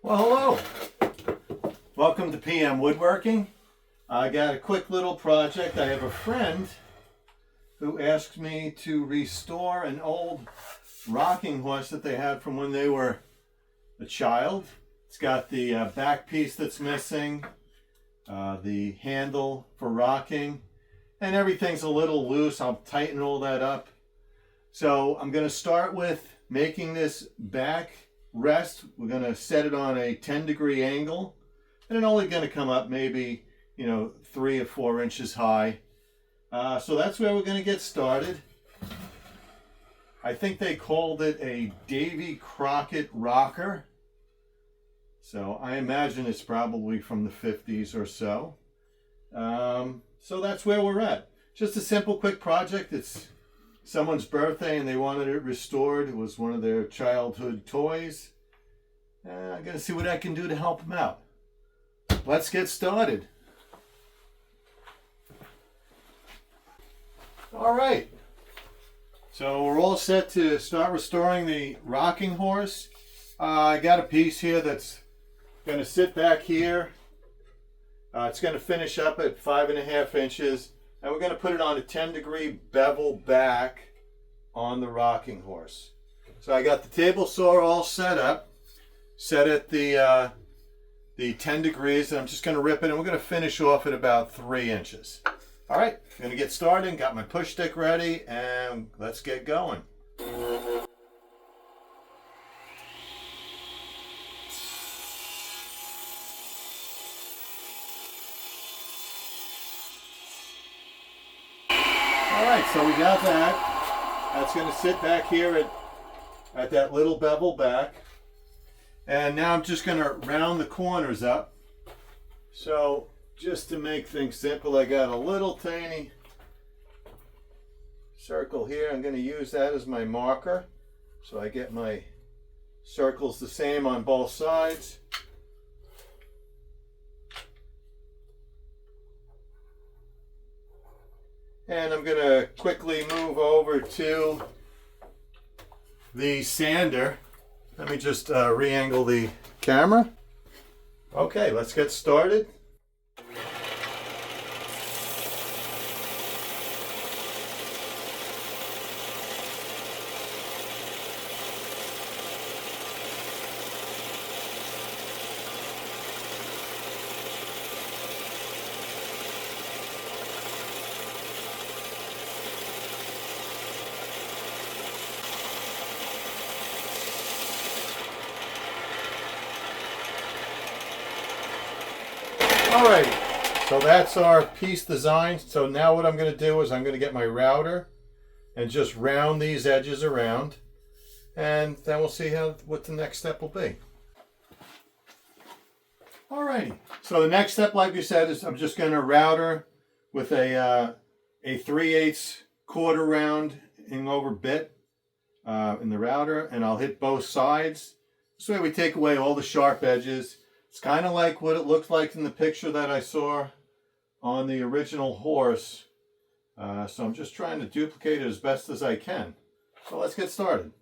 Well, hello. Welcome to PM Woodworking. I got a quick little project. I have a friend who asked me to restore an old rocking horse that they had from when they were a child. It's got the back piece that's missing, the handle for rocking, and everything's a little loose. I'll tighten all that up. So I'm going to start with making this back rest. We're going to set it on a 10-degree angle, and it's only going to come up maybe 3 or 4 inches high. So that's where we're going to get started. I think they called it a Davy Crockett rocker, so I imagine it's probably from the 50s or so. So that's where we're at. Just a simple quick project. It's someone's birthday and they wanted it restored. It was one of their childhood toys. I'm going to see what I can do to help them out. Let's get started. All right. So we're all set to start restoring the rocking horse. I got a piece here that's going to sit back here. It's going to finish up at 5.5 inches. And we're going to put it on a 10-degree bevel back on the rocking horse. So I got the table saw all set up, set at the 10 degrees, and I'm just going to rip it, and we're going to finish off at about 3 inches. All right, I'm going to get started. Got my push stick ready, and let's get going. Alright, so we got that. That's going to sit back here at that little bevel back. And now I'm just going to round the corners up. So just to make things simple, I got a little tiny circle here. I'm going to use that as my marker. So I get my circles the same on both sides. And I'm going to quickly move over to the sander. Let me just re-angle the camera. Okay, let's get started. Alright, so that's our piece design. So now what I'm going to do is I'm going to get my router and just round these edges around, and then we'll see what the next step will be. Alrighty, so the next step, like we said, is I'm just going to router with a 3/8 quarter round over bit in the router, and I'll hit both sides. This way we take away all the sharp edges. It's kind of like what it looked like in the picture that I saw on the original horse. So I'm just trying to duplicate it as best as I can. So let's get started.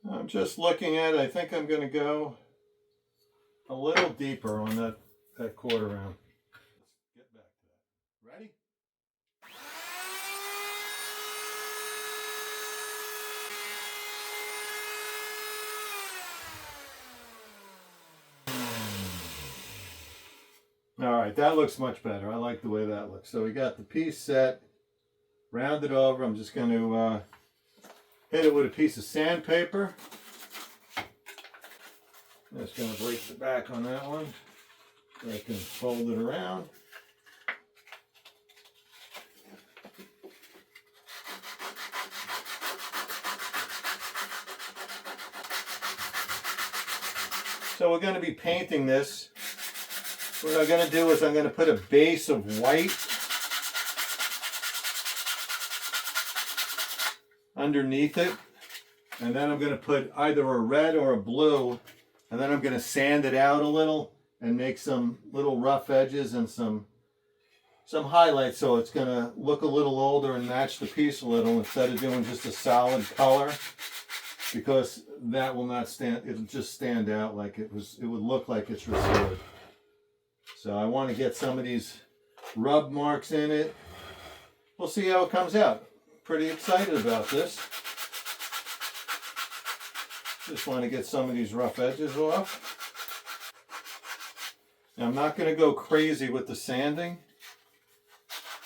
I'm just looking at it. I think I'm going to go a little deeper on that quarter round. Let's get back to that. Ready? All right, that looks much better. I like the way that looks. So we got the piece set, rounded over. I'm just going to hit it with a piece of sandpaper. Just going to break the back on that one. I can fold it around. So we're going to be painting this. What I'm going to do is I'm going to put a base of white underneath it, and then I'm going to put either a red or a blue, and then I'm going to sand it out a little and make some little rough edges and some highlights, so it's going to look a little older and match the piece a little instead of doing just a solid color, because that will not stand. It'll just stand out like it would look like it's restored. So I want to get some of these rub marks in it. We'll see how it comes out. Pretty excited about this. Just want to get some of these rough edges off. Now, I'm not going to go crazy with the sanding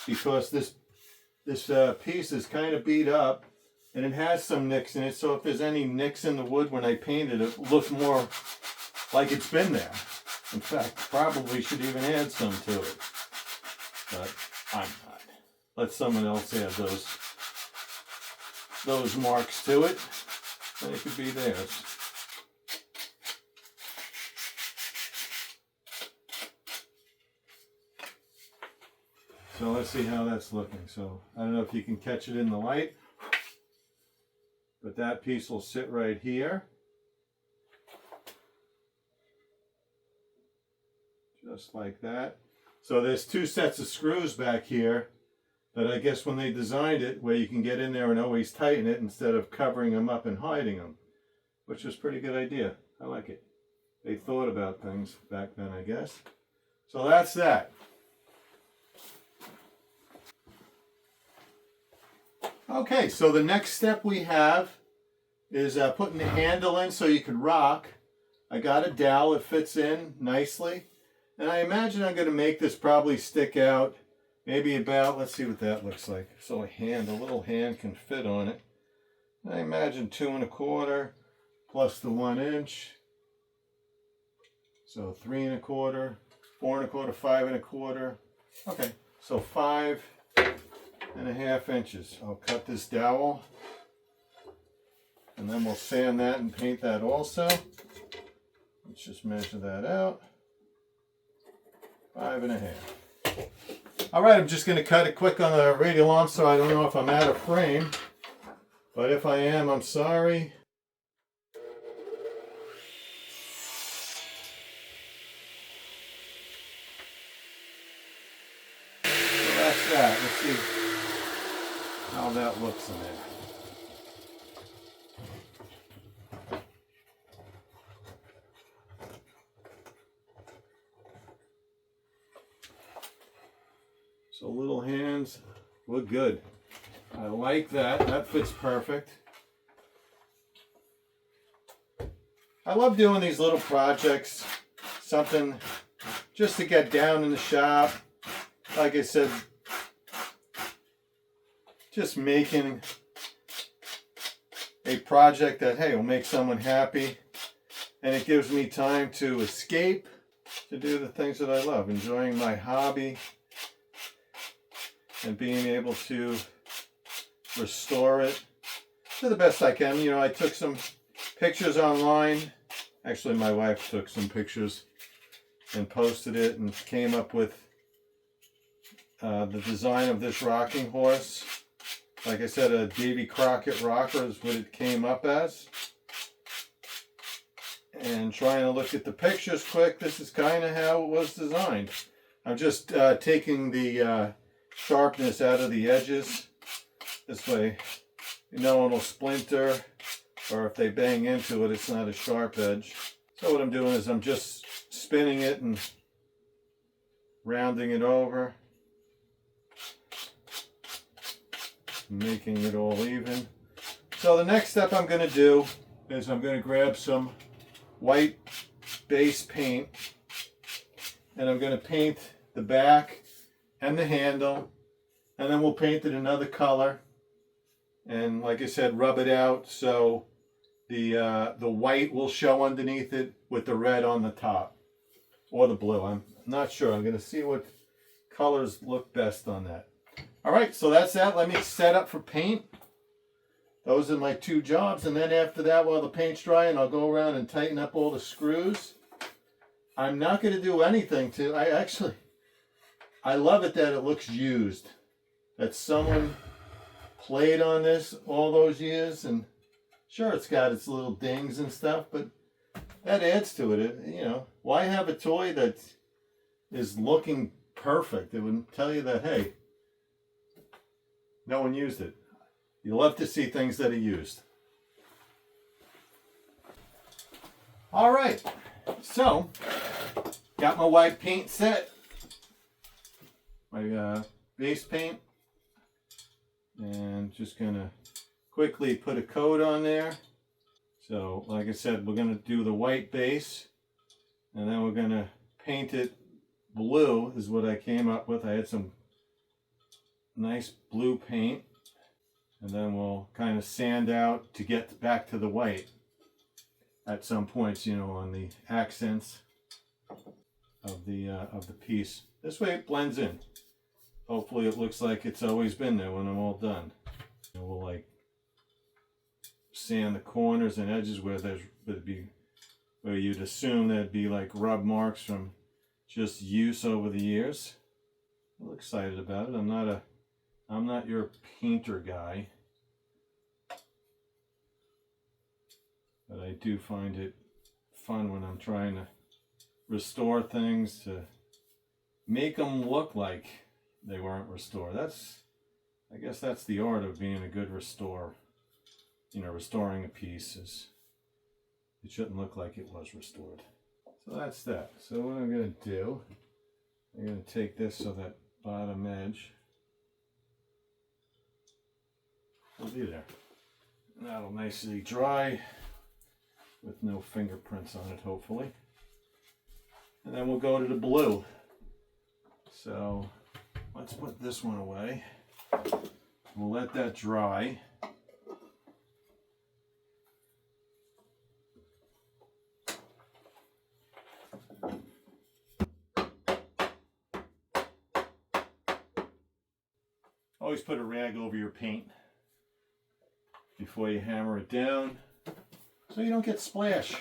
because this piece is kind of beat up and it has some nicks in it. So if there's any nicks in the wood when I paint it, it looks more like it's been there. In fact, probably should even add some to it, but I'm not. Let someone else add those marks to it, and it could be theirs. So let's see how that's looking. So I don't know if you can catch it in the light, but that piece will sit right here. Just like that. So there's two sets of screws back here that I guess when they designed it, where you can get in there and always tighten it instead of covering them up and hiding them, which was a pretty good idea. I like it. They thought about things back then, I guess. So that's that. Okay, so the next step we have is putting the handle in so you can rock. I got a dowel that fits in nicely. And I imagine I'm going to make this probably stick out maybe about, let's see what that looks like. So a little hand can fit on it. I imagine 2 1/4 plus the 1 inch. So 3 1/4, 4 1/4, 5 1/4. Okay, so 5.5 inches. I'll cut this dowel and then we'll sand that and paint that also. Let's just measure that out. 5.5. All right, I'm just going to cut it quick on the radial arm, so I don't know if I'm out of frame, but if I am, I'm sorry. So that's that. Let's see how that looks in there. So little hands look good. I like that. That fits perfect. I love doing these little projects. Something just to get down in the shop. Like I said, just making a project that, hey, will make someone happy. And it gives me time to escape, to do the things that I love. Enjoying my hobby. And being able to restore it to the best I can. You know, I took some pictures online. Actually, my wife took some pictures and posted it and came up with the design of this rocking horse. Like I said, a Davy Crockett rocker is what it came up as. And trying to look at the pictures quick, this is kind of how it was designed. I'm just taking the sharpness out of the edges. This way, no one will splinter, or if they bang into it, it's not a sharp edge. So what I'm doing is I'm just spinning it and rounding it over, making it all even. So the next step I'm going to do is I'm going to grab some white base paint and I'm going to paint the back and the handle, and then we'll paint it another color, and like I said, rub it out so the white will show underneath it with the red on the top, or the blue. I'm not sure. I'm going to see what colors look best on that. All right, so that's that. Let me set up for paint. Those are my two jobs, and then after that, while the paint's drying, I'll go around and tighten up all the screws I'm not going to do anything to, I love it that it looks used. That someone played on this all those years, and sure, it's got its little dings and stuff, but that adds to it. You know, why have a toy that is looking perfect? It would tell you that, hey, no one used it. You love to see things that are used. All right, so got my white paint set, my base paint, and just gonna quickly put a coat on there. So like I said, we're gonna do the white base, and then we're gonna paint it blue is what I came up with. I had some nice blue paint, and then we'll kind of sand out to get back to the white at some points, you know, on the accents of the piece. This way it blends in. Hopefully it looks like it's always been there when I'm all done. And we'll like sand the corners and edges where where you'd assume there'd be like rub marks from just use over the years. I'm excited about it. I'm not your painter guy, but I do find it fun when I'm trying to restore things to make them look like they weren't restored. I guess that's the art of being a good restorer. You know, restoring a piece is, it shouldn't look like it was restored. So that's that. So what I'm going to do, I'm going to take this so that bottom edge will be there. And that'll nicely dry with no fingerprints on it, hopefully. And then we'll go to the blue. So let's put this one away. We'll let that dry. Always put a rag over your paint before you hammer it down so you don't get splash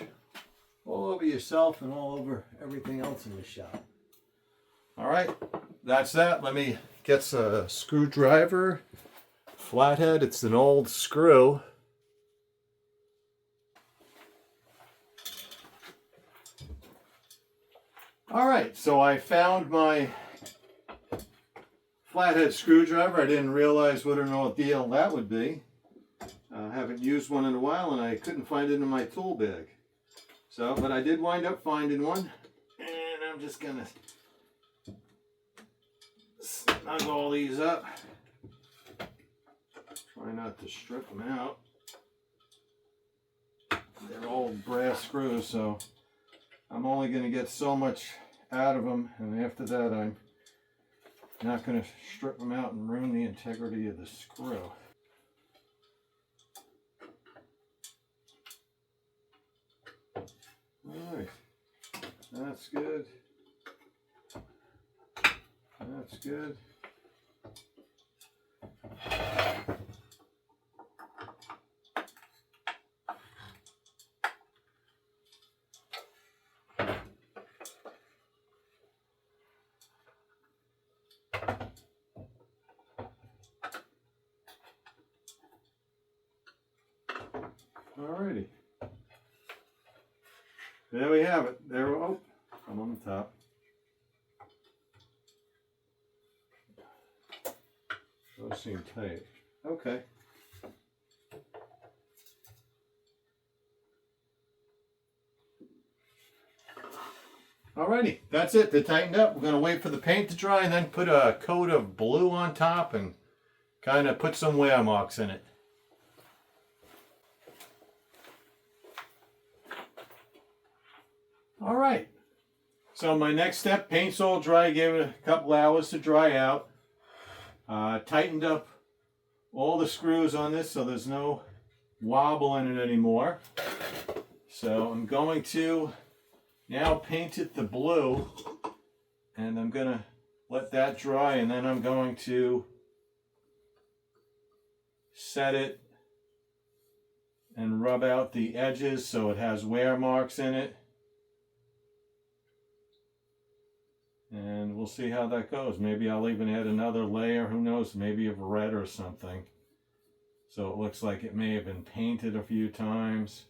all over yourself and all over everything else in the shop. All right, that's that. Let me get a screwdriver, flathead. It's an old screw. All right, so I found my flathead screwdriver. I didn't realize what an ordeal that would be. I haven't used one in a while, and I couldn't find it in my tool bag. So, but I did wind up finding one, and I'm just gonna snug all these up. Try not to strip them out. They're old brass screws, so I'm only gonna get so much out of them, and after that I'm not going to strip them out and ruin the integrity of the screw. Alright, that's good. That's good. Alrighty. There we have it. There, oh, I'm on the top. Those seem tight. Okay. Alrighty, that's it. They're tightened up. We're going to wait for the paint to dry and then put a coat of blue on top and kind of put some wear marks in it. All right, so my next step, paint's all dry, gave it a couple hours to dry out. Tightened up all the screws on this so there's no wobble in it anymore. So I'm going to now paint it the blue, and I'm going to let that dry, and then I'm going to set it and rub out the edges so it has wear marks in it. And we'll see how that goes. Maybe I'll even add another layer, who knows, maybe of red or something. So it looks like it may have been painted a few times.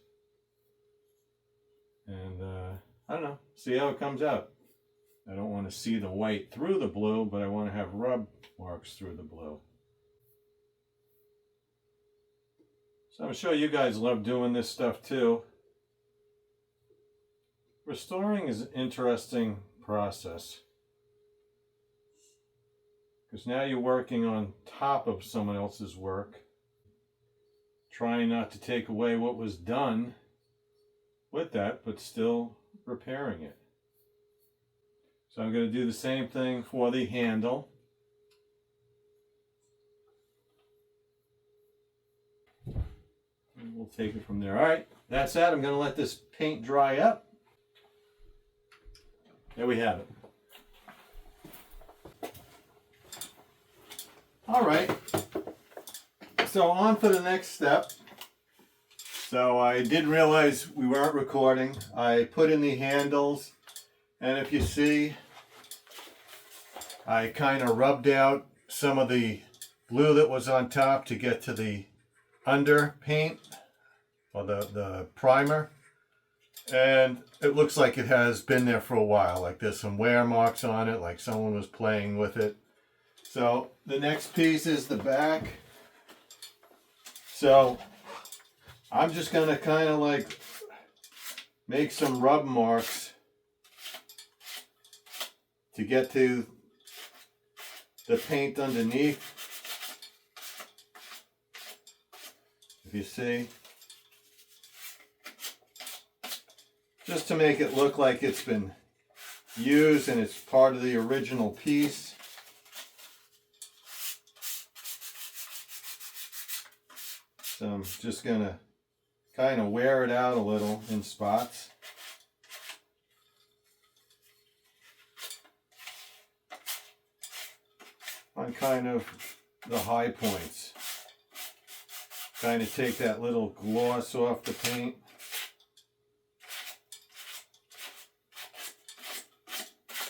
And I don't know, see how it comes out. I don't want to see the white through the blue, but I want to have rub marks through the blue. So I'm sure you guys love doing this stuff too. Restoring is an interesting process, because now you're working on top of someone else's work, trying not to take away what was done with that, but still repairing it. So I'm going to do the same thing for the handle. And we'll take it from there. All right, that's that. I'm going to let this paint dry up. There we have it. All right, so on for the next step. So I did realize we weren't recording. I put in the handles, and if you see, I kind of rubbed out some of the glue that was on top to get to the under paint, or the primer. And it looks like it has been there for a while. Like there's some wear marks on it, like someone was playing with it. So the next piece is the back. So I'm just going to kind of like make some rub marks to get to the paint underneath. If you see, just to make it look like it's been used and it's part of the original piece. So I'm just going to kind of wear it out a little in spots. On kind of the high points. Kind of take that little gloss off the paint.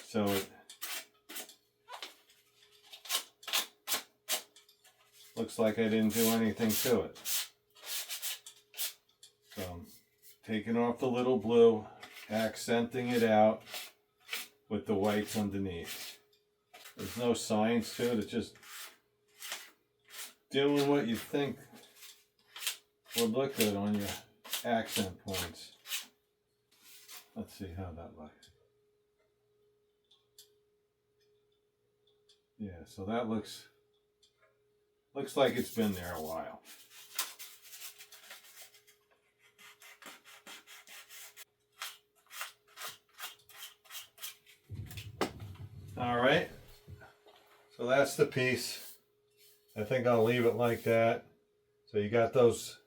So it looks like I didn't do anything to it. So I'm taking off the little blue, accenting it out with the whites underneath. There's no science to it, it's just doing what you think would look good on your accent points. Let's see how that looks. Yeah, so that looks like it's been there a while. All right, so that's the piece. I think I'll leave it like that. So you got those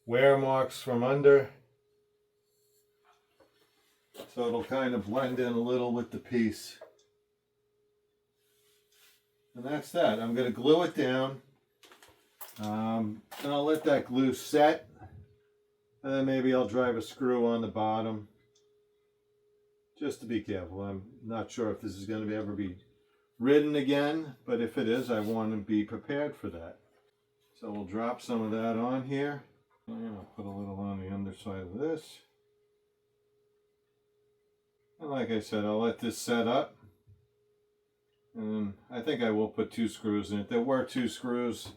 wear marks from under. So it'll kind of blend in a little with the piece. And that's that. I'm going to glue it down. And I'll let that glue set. And then maybe I'll drive a screw on the bottom. Just to be careful. I'm not sure if this is going to ever be ridden again. But if it is, I want to be prepared for that. So we'll drop some of that on here. And I'll put a little on the underside of this. And like I said, I'll let this set up. And I think I will put 2 screws in it. There were 2 screws.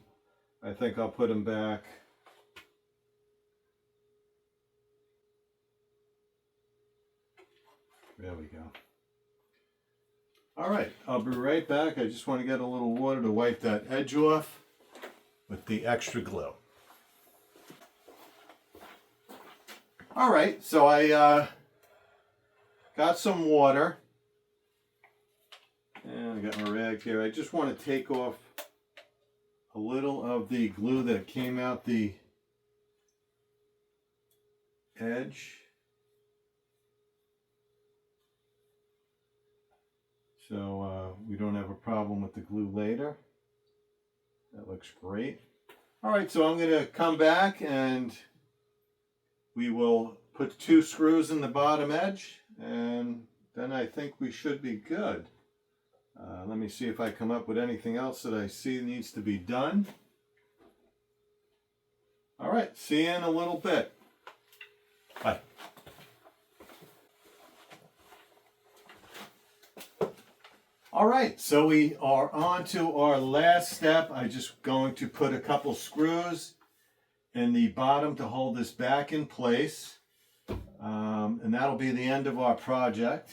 I think I'll put them back. There we go. All right, I'll be right back. I just want to get a little water to wipe that edge off with the extra glue. All right, so I got some water. And I got my rag here. I just want to take off a little of the glue that came out the edge. So we don't have a problem with the glue later. That looks great. All right, so I'm going to come back and we will put 2 screws in the bottom edge, and then I think we should be good. Let me see if I come up with anything else that I see needs to be done. All right, see you in a little bit. Bye. All right, so we are on to our last step. I'm just going to put a couple screws in the bottom to hold this back in place. And that'll be the end of our project.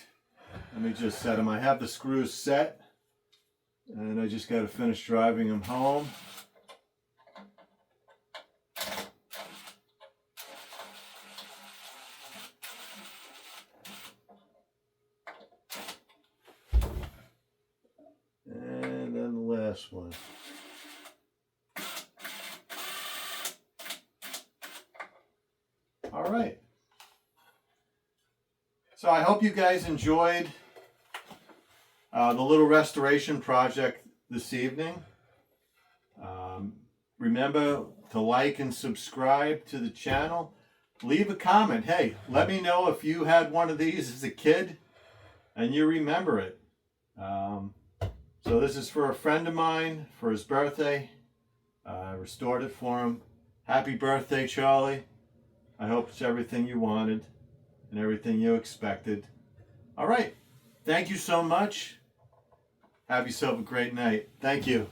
Let me just set them. I have the screws set, and I just got to finish driving them home. And then the last one. All right. So I hope you guys enjoyed the little restoration project this evening. Remember to like and subscribe to the channel. Leave a comment. Hey, let me know if you had one of these as a kid and you remember it. So this is for a friend of mine for his birthday. I restored it for him. Happy birthday, Charlie. I hope it's everything you wanted and everything you expected. All right. Thank you so much. Have yourself a great night. Thank you.